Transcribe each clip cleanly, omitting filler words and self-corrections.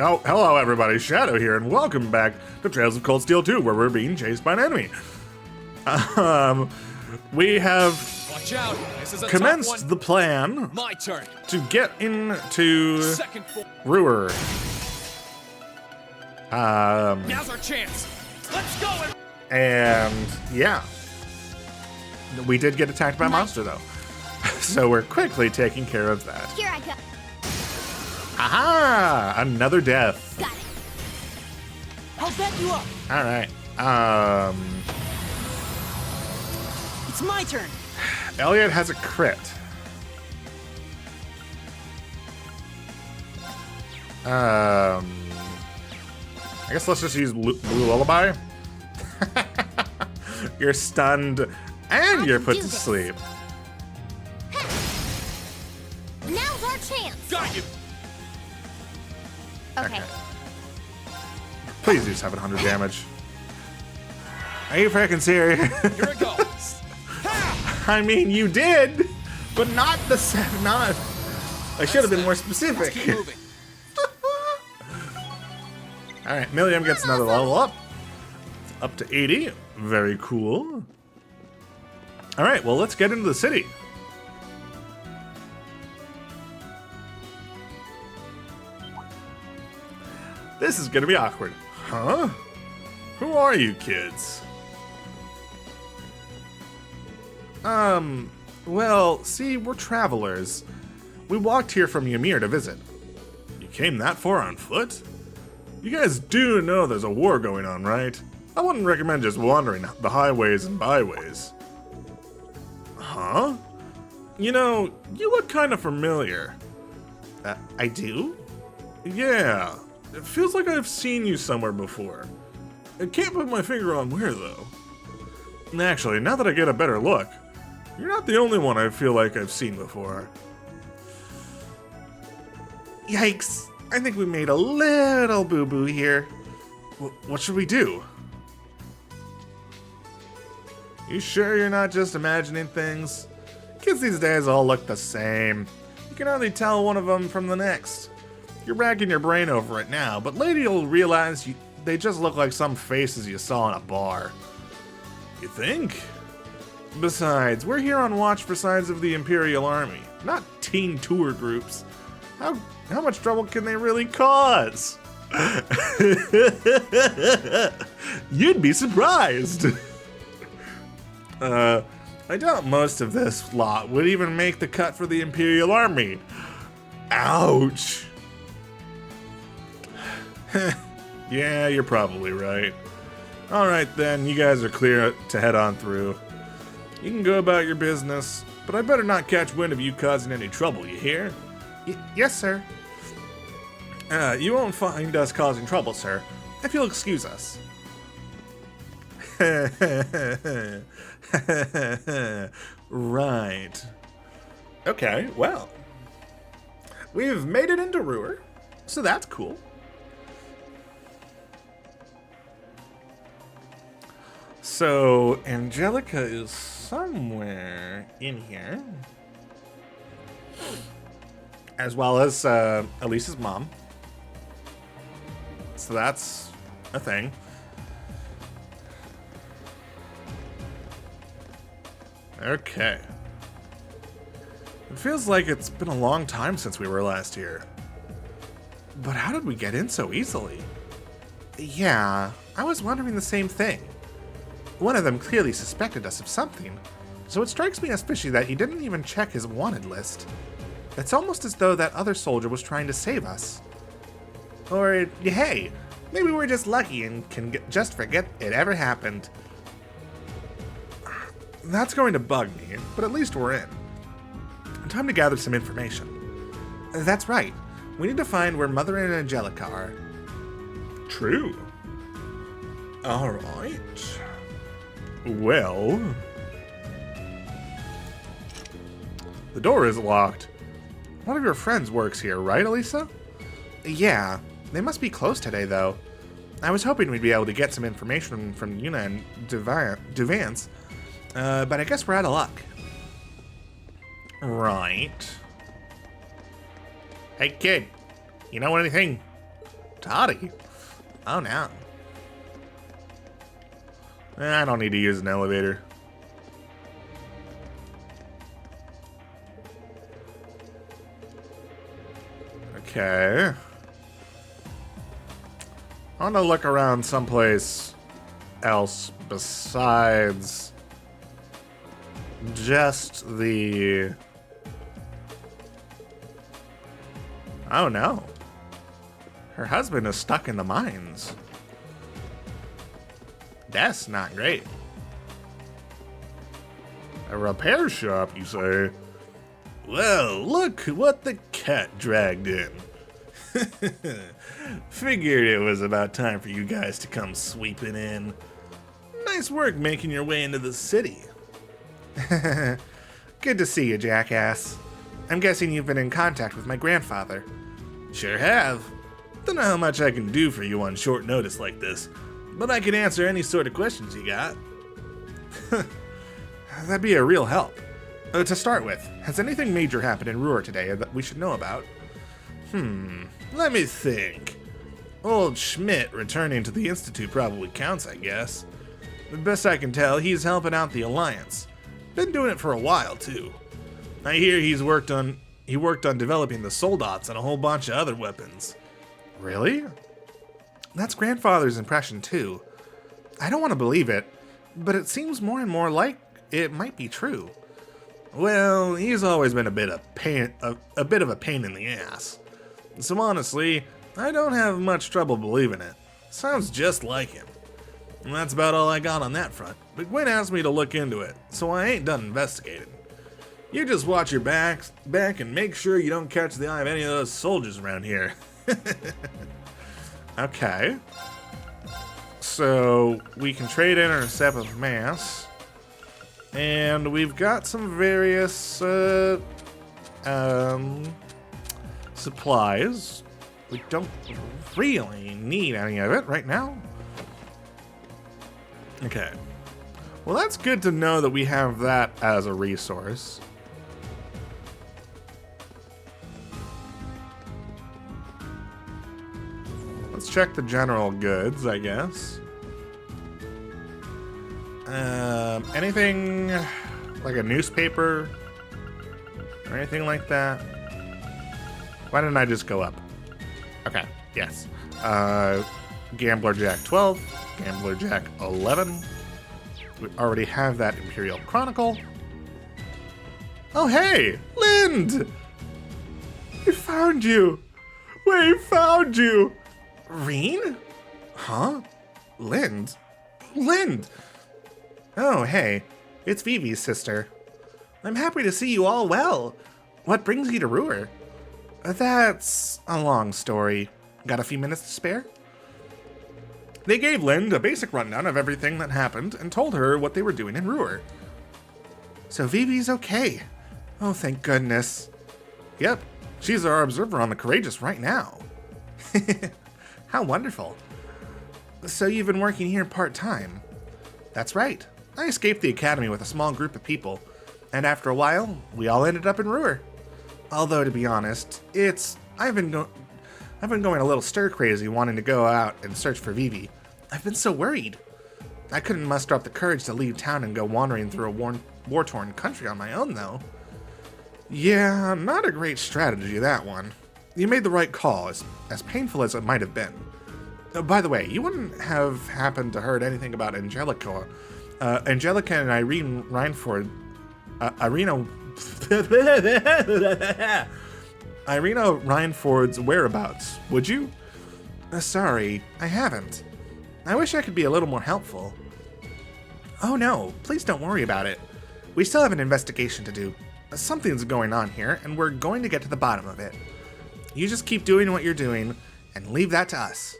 Oh, hello everybody, Shadow here, and welcome back to Trails of Cold Steel 2, where we're being chased by an enemy. We have Watch out. This is a commenced the plan My turn. to get into Second floor. Roer. Now's our chance. Let's go. And yeah, we did get attacked by a monster though. So we're quickly taking care of that. Here I go. Aha! Another death. Got it. I'll back you up. All right. It's my turn. Elliot has a crit. I guess let's just use Blue Lullaby. You're stunned and you're put to sleep. Now's our chance. Got you. Okay. Please do 700 damage. Are you freaking serious? Here it goes. I mean, you did, but not the seven. Not. I should have been more specific. Keep moving. All right, Milliam gets another level up. Up to 80. Very cool. All right, well, let's get into the city. This is gonna be awkward. Huh? Who are you kids? Well, see, we're travelers. We walked here from Ymir to visit. You came that far on foot? You guys do know there's a war going on, right? I wouldn't recommend just wandering the highways and byways. Huh? You know, you look kind of familiar. I do? Yeah. It feels like I've seen you somewhere before. I can't put my finger on where, though. Actually, now that I get a better look, you're not the only one I feel like I've seen before. Yikes. I think we made a little boo-boo here. What should we do? You sure you're not just imagining things? Kids these days all look the same. You can hardly tell one of them from the next. You're racking your brain over it now, but later you'll realize they just look like some faces you saw in a bar. You think? Besides, we're here on watch for signs of the Imperial Army, not teen tour groups. How much trouble can they really cause? You'd be surprised. I doubt most of this lot would even make the cut for the Imperial Army. Ouch. Yeah, you're probably right. Alright then, you guys are clear to head on through. You can go about your business, but I better not catch wind of you causing any trouble, you hear? Yes, sir. You won't find us causing trouble, sir, if you'll excuse us. Right. Okay, well. We've made it into Roer, so that's cool. So, Angelica is somewhere in here. As well as Elisa's mom. So that's a thing. Okay. It feels like it's been a long time since we were last here. But how did we get in so easily? Yeah, I was wondering the same thing. One of them clearly suspected us of something, so it strikes me as fishy that he didn't even check his wanted list. It's almost as though that other soldier was trying to save us. Or, hey, maybe we're just lucky and can just forget it ever happened. That's going to bug me, but at least we're in. Time to gather some information. That's right. We need to find where Mother and Angelica are. True. Alright. Well... The door is locked. One of your friends works here, right, Elisa? Yeah. They must be closed today, though. I was hoping we'd be able to get some information from Yuna and Duvance, but I guess we're out of luck. Right. Hey, kid. You know anything? Toddy? Oh, no. I don't need to use an elevator. Okay. I want to look around someplace else besides just the... Oh no. Her husband is stuck in the mines. That's not great. A repair shop, you say? Well, look what the cat dragged in. Figured it was about time for you guys to come sweeping in. Nice work making your way into the city. Good to see you, jackass. I'm guessing you've been in contact with my grandfather. Sure have. Don't know how much I can do for you on short notice like this, but I can answer any sort of questions you got. That'd be a real help. To start with, has anything major happened in Roer today that we should know about? Let me think. Old Schmidt returning to the Institute probably counts, I guess. The best I can tell, he's helping out the Alliance. Been doing it for a while, too. I hear he worked on developing the soldats and a whole bunch of other weapons. Really? That's grandfather's impression, too. I don't want to believe it, but it seems more and more like it might be true. Well, he's always been a bit of a pain in the ass. So honestly, I don't have much trouble believing it. Sounds just like him. And that's about all I got on that front, but Gwen asked me to look into it, so I ain't done investigating. You just watch your back and make sure you don't catch the eye of any of those soldiers around here. Okay. So, we can trade in our Sap of Mass. And we've got some various supplies. We don't really need any of it right now. Okay. Well, that's good to know that we have that as a resource. Let's check the general goods, I guess. Anything like a newspaper or anything like that? Why didn't I just go up? Okay, yes. Gambler Jack 12, Gambler Jack 11. We already have that Imperial Chronicle. Oh, hey, Lind! We found you! We found you! Reen? Huh? Lind? Lind! Oh, hey. It's Vivi's sister. I'm happy to see you all well. What brings you to Roer? That's a long story. Got a few minutes to spare? They gave Lind a basic rundown of everything that happened and told her what they were doing in Roer. So Vivi's okay. Oh, thank goodness. Yep, she's our observer on the Courageous right now. How wonderful. So you've been working here part-time? That's right. I escaped the academy with a small group of people, and after a while, we all ended up in Roer. Although, to be honest, I've been going a little stir-crazy wanting to go out and search for Vivi. I've been so worried. I couldn't muster up the courage to leave town and go wandering through a war-torn country on my own, though. Yeah, not a great strategy, that one. You made the right call, as painful as it might have been. By the way, you wouldn't have happened to heard anything about Angelica. Angelica and Irene Reinford... Irina Reinford's whereabouts, would you? Sorry, I haven't. I wish I could be a little more helpful. Oh no, please don't worry about it. We still have an investigation to do. Something's going on here, and we're going to get to the bottom of it. You just keep doing what you're doing, and leave that to us.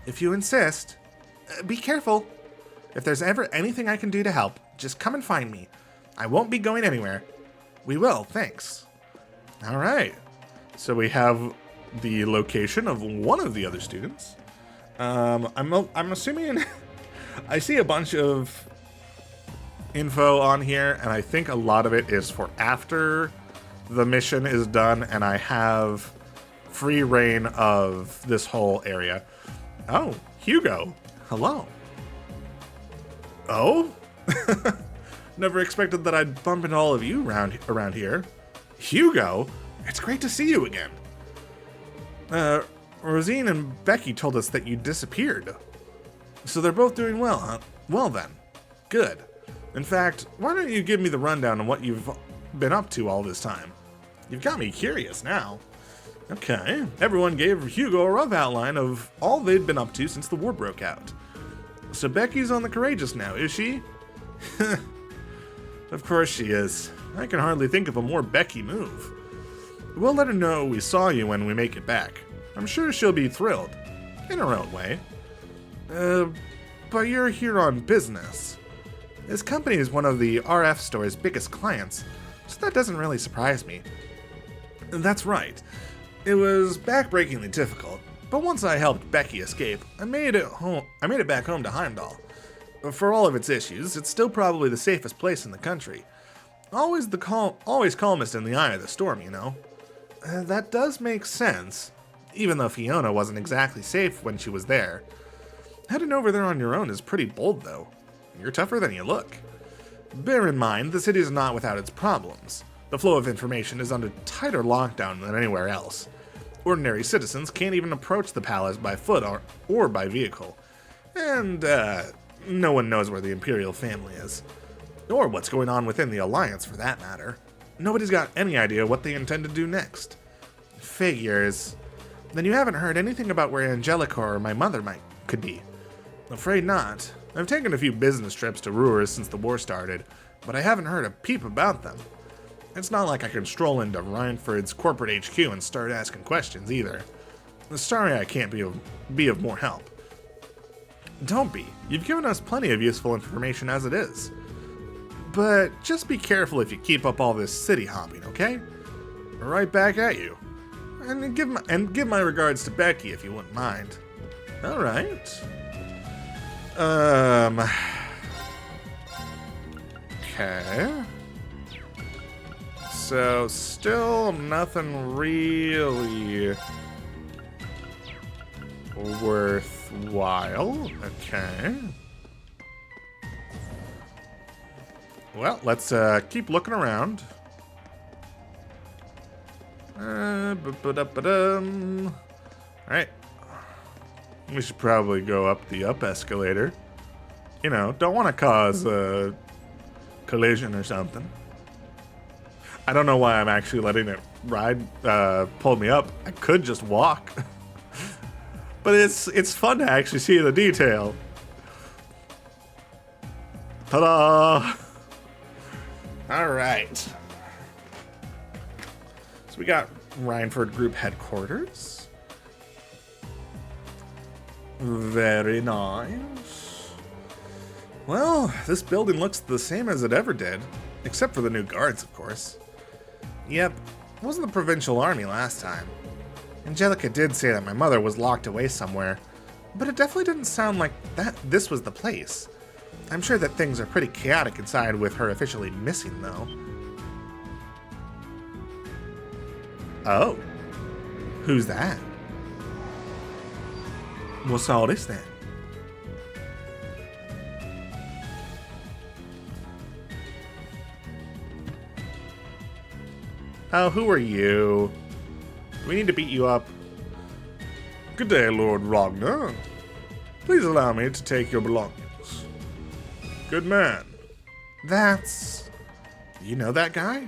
If you insist, be careful. If there's ever anything I can do to help, just come and find me. I won't be going anywhere. We will, thanks. All right. So we have the location of one of the other students. I'm assuming I see a bunch of info on here, and I think a lot of it is for after the mission is done and I have free reign of this whole area. Oh, Hugo. Hello. Oh? Never expected that I'd bump into all of you around here. Hugo? It's great to see you again. Rosine and Becky told us that you disappeared. So they're both doing well, huh? Well then. Good. In fact, why don't you give me the rundown on what you've been up to all this time? You've got me curious now. Okay, everyone gave Hugo a rough outline of all they'd been up to since the war broke out. So Becky's on the Courageous now, is she? Of course she is. I can hardly think of a more Becky move. We'll let her know we saw you when we make it back. I'm sure she'll be thrilled. In her own way. But you're here on business. This company is one of the RF store's biggest clients, so that doesn't really surprise me. That's right. It was backbreakingly difficult, but once I helped Becky escape, I made it back home to Heimdall. For all of its issues, it's still probably the safest place in the country. Always calmest in the eye of the storm, you know. That does make sense, even though Fiona wasn't exactly safe when she was there. Heading over there on your own is pretty bold, though. You're tougher than you look. Bear in mind, the city is not without its problems. The flow of information is under tighter lockdown than anywhere else. Ordinary citizens can't even approach the palace by foot or by vehicle. And, no one knows where the Imperial family is. Or what's going on within the Alliance, for that matter. Nobody's got any idea what they intend to do next. Figures. Then you haven't heard anything about where Angelica or my mother could be. Afraid not. I've taken a few business trips to Roer since the war started, but I haven't heard a peep about them. It's not like I can stroll into Rhineford's corporate HQ and start asking questions either. Sorry I can't be of more help. Don't be. You've given us plenty of useful information as it is. But just be careful if you keep up all this city hopping, okay? Right back at you. And give my regards to Becky if you wouldn't mind. All right. Okay. So, still nothing really worthwhile. Okay. Well, let's keep looking around. Alright. We should probably go up the up escalator. You know, don't want to cause a collision or something. I don't know why I'm actually letting it pull me up. I could just walk. But it's fun to actually see the detail. Ta-da! Alright. So we got Rhineford Group Headquarters. Very nice. Well, this building looks the same as it ever did. Except for the new guards, of course. Yep, it wasn't the provincial army last time. Angelica did say that my mother was locked away somewhere, but it definitely didn't sound like this was the place. I'm sure that things are pretty chaotic inside with her officially missing, though. Oh. Who's that? What's all this then? Oh, who are you? Do we need to beat you up? Good day, Lord Ragnar. Please allow me to take your belongings. Good man. That's... You know that guy?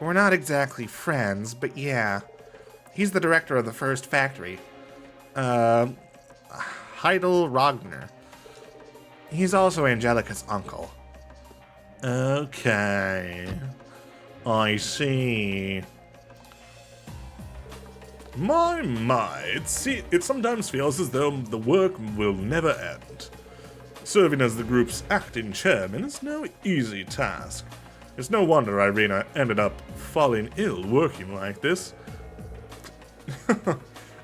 We're not exactly friends, but yeah. He's the director of the first factory. Heidel Ragnar. He's also Angelica's uncle. Okay. I see. My, it sometimes feels as though the work will never end. Serving as the group's acting chairman is no easy task. It's no wonder Irina ended up falling ill working like this.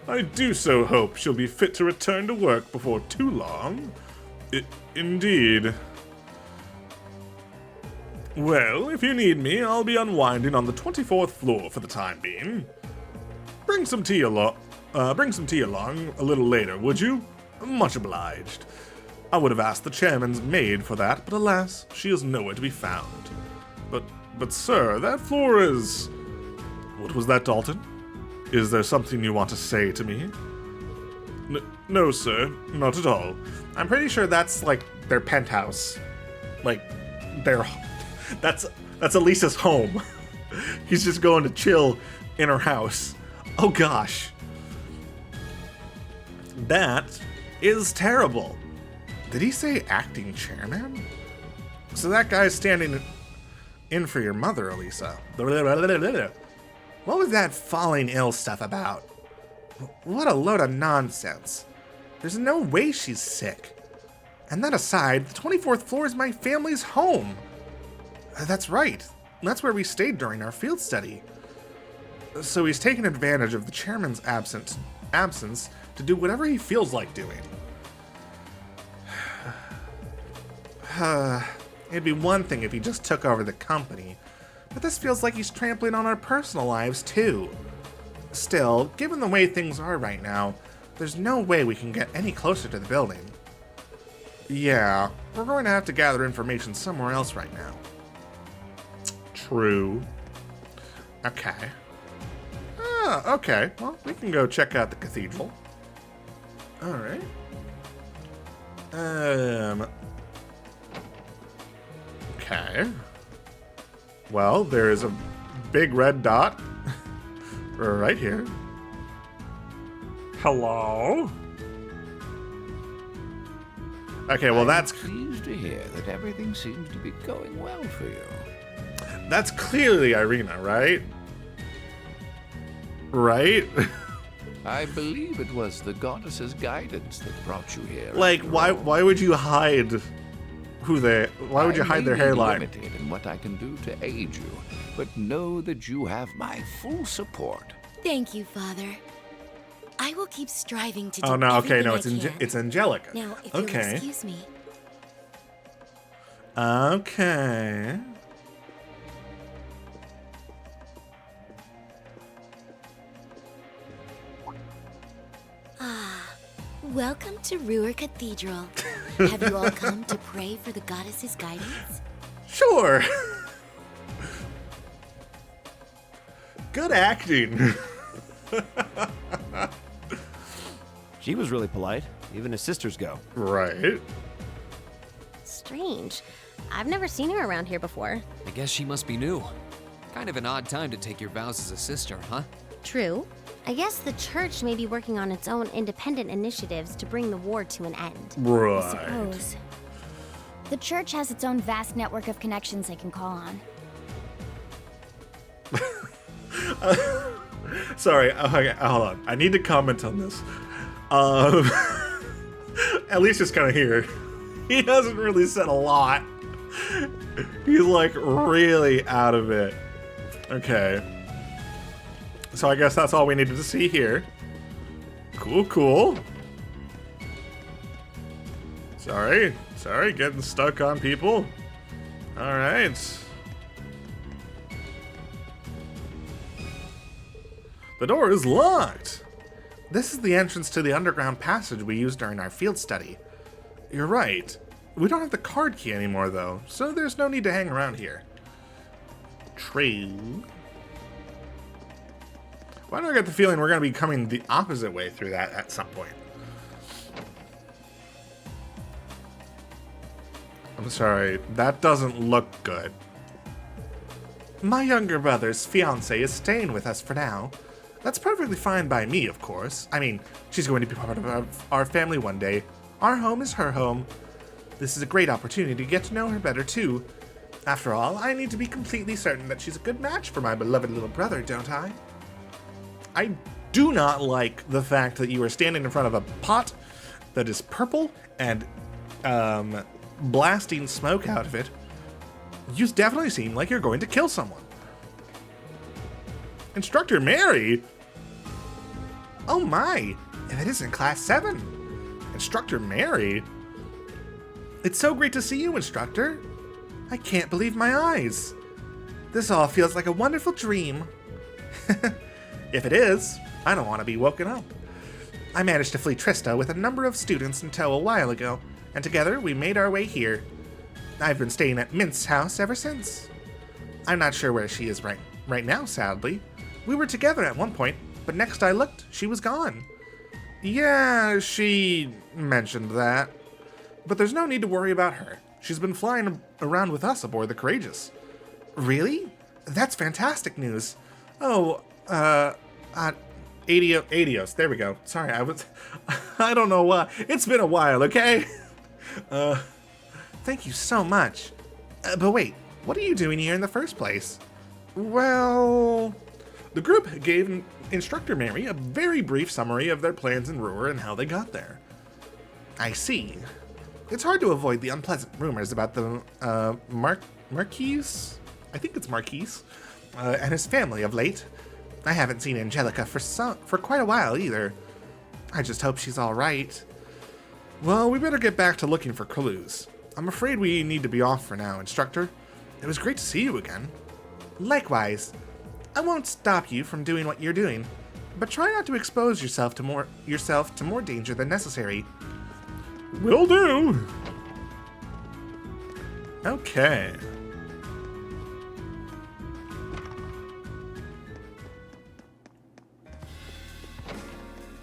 I do so hope she'll be fit to return to work before too long. Indeed. Well, if you need me, I'll be unwinding on the 24th floor for the time being. Bring some tea along a little later, would you? Much obliged. I would have asked the chairman's maid for that, but alas, she is nowhere to be found. But sir, that floor is... What was that, Dalton? Is there something you want to say to me? No, sir, not at all. I'm pretty sure that's, like, their penthouse. Like, that's Elisa's home. He's just going to chill in her house. Oh gosh. That is terrible. Did he say acting chairman? So that guy's standing in for your mother, Elisa. What was that falling ill stuff about? What a load of nonsense. There's no way she's sick. And that aside, the 24th floor is my family's home. That's right. That's where we stayed during our field study. So he's taken advantage of the chairman's absence to do whatever he feels like doing. It'd be one thing if he just took over the company, but this feels like he's trampling on our personal lives too. Still, given the way things are right now, there's no way we can get any closer to the building. Yeah, we're going to have to gather information somewhere else right now. True. Okay. Okay. Well, we can go check out the cathedral. Alright. Okay. Well, there is a big red dot right here. Hello? Okay, well that's... I'm pleased to hear that everything seems to be going well for you. That's clearly Irina, right? Right? I believe it was the goddess's guidance that brought you here. Like, why would you hide why would you hide their hairline? I'm limited in what I can do to aid you, but know that you have my full support. Thank you, Father. I will keep striving to do Oh no, okay, no, everything I can. it's Angelica. Now, if you'll excuse me. Okay. Welcome to Roer Cathedral. Have you all come to pray for the goddess's guidance? Sure. Good acting. She was really polite. Even his sisters go. Right. Strange. I've never seen her around here before. I guess she must be new. Kind of an odd time to take your vows as a sister, huh? True. I guess the church may be working on its own independent initiatives to bring the war to an end. Right. I suppose. The church has its own vast network of connections they can call on. Sorry, okay, hold on. I need to comment on this. At least it's kind of here. He hasn't really said a lot. He's like really out of it. Okay. So I guess that's all we needed to see here. Cool, cool. Sorry, getting stuck on people. All right. The door is locked. This is the entrance to the underground passage we used during our field study. You're right. We don't have the card key anymore, though, so there's no need to hang around here. True. Why do I get the feeling we're going to be coming the opposite way through that at some point? I'm sorry, that doesn't look good. My younger brother's fiancée is staying with us for now. That's perfectly fine by me, of course. I mean, she's going to be part of our family one day. Our home is her home. This is a great opportunity to get to know her better, too. After all, I need to be completely certain that she's a good match for my beloved little brother, don't I? I do not like the fact that you are standing in front of a pot that is purple and blasting smoke out of it. You definitely seem like you're going to kill someone. Instructor Mary? Oh my, if it isn't Class 7. Instructor Mary? It's so great to see you, Instructor. I can't believe my eyes. This all feels like a wonderful dream. If it is, I don't want to be woken up. I managed to flee Trista with a number of students in tow a while ago, and together we made our way here. I've been staying at Mint's house ever since. I'm not sure where she is right now, sadly. We were together at one point, but next I looked, she was gone. Yeah, she mentioned that. But there's no need to worry about her. She's been flying around with us aboard the Courageous. Really? That's fantastic news. Oh, Adios. There we go. Sorry, I don't know why. It's been a while, okay? Thank you so much. But wait, what are you doing here in the first place? Well, the group gave Instructor Mary a very brief summary of their plans in Roer and how they got there. I see. It's hard to avoid the unpleasant rumors about the, Marquise? I think it's Marquise, and his family of late. I haven't seen Angelica for quite a while either. I just hope she's all right. Well, we better get back to looking for clues. I'm afraid we need to be off for now, Instructor. It was great to see you again. Likewise. I won't stop you from doing what you're doing, but try not to expose yourself to more danger than necessary. Will do. Okay.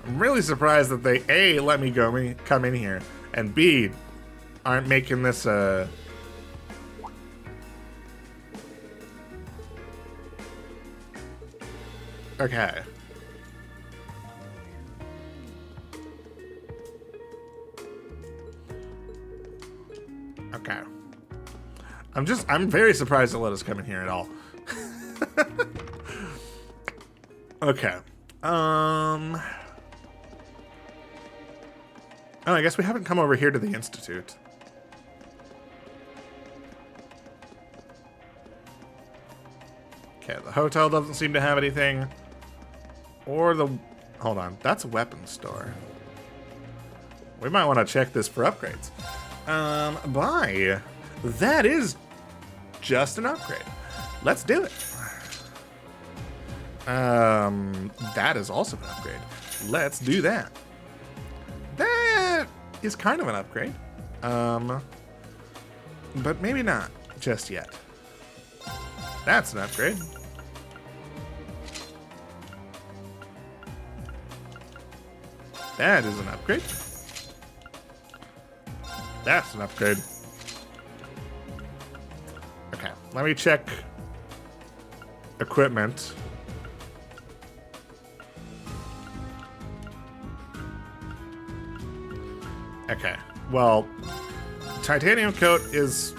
I'm really surprised that they A, let me come in here, and B, aren't making this okay. Okay. I'm very surprised to let us come in here at all. Okay. Oh, I guess we haven't come over here to the Institute. Okay, the hotel doesn't seem to have anything. Or the... Hold on, that's a weapons store. We might want to check this for upgrades. Buy. That is just an upgrade. Let's do it. That is also an upgrade. Let's do that. That is kind of an upgrade. But maybe not just yet. That's an upgrade. That is an upgrade. That's an upgrade. Okay, let me check equipment. Okay, well, titanium coat is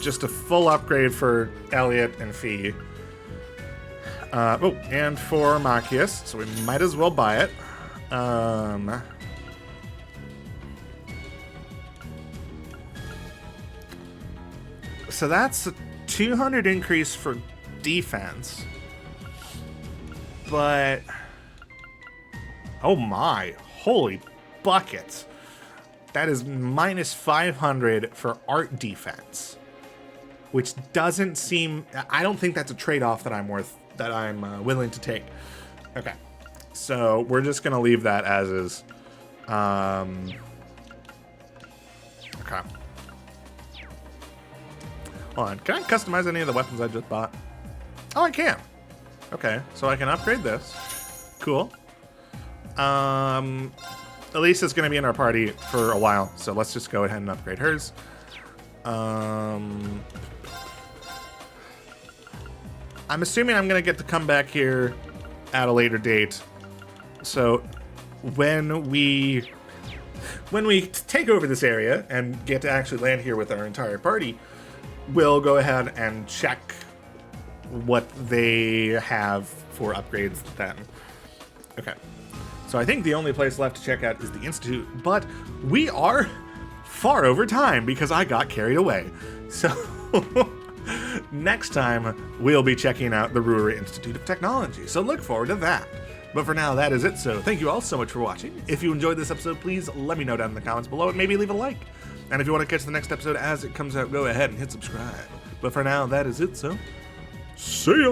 just a full upgrade for Elliot and Fee. Oh, and for Machias, so we might as well buy it. So that's a 200 increase for defense. But... oh my, holy buckets. That is minus 500 for art defense. Which doesn't seem... I don't think that's a trade-off that I'm willing to take. Okay. So we're just going to leave that as is. Okay. Hold on. Can I customize any of the weapons I just bought? Oh, I can. Okay. So I can upgrade this. Cool. Elisa's going to be in our party for a while. So let's just go ahead and upgrade hers. I'm assuming I'm going to get to come back here at a later date. So when we take over this area and get to actually land here with our entire party, we'll go ahead and check what they have for upgrades then. Okay. So I think the only place left to check out is the Institute, but we are far over time because I got carried away. So next time we'll be checking out the Roer Institute of Technology. So look forward to that. But for now, that is it. So thank you all so much for watching. If you enjoyed this episode, please let me know down in the comments below and maybe leave a like. And if you want to catch the next episode as it comes out, go ahead and hit subscribe. But for now, that is it. So see ya.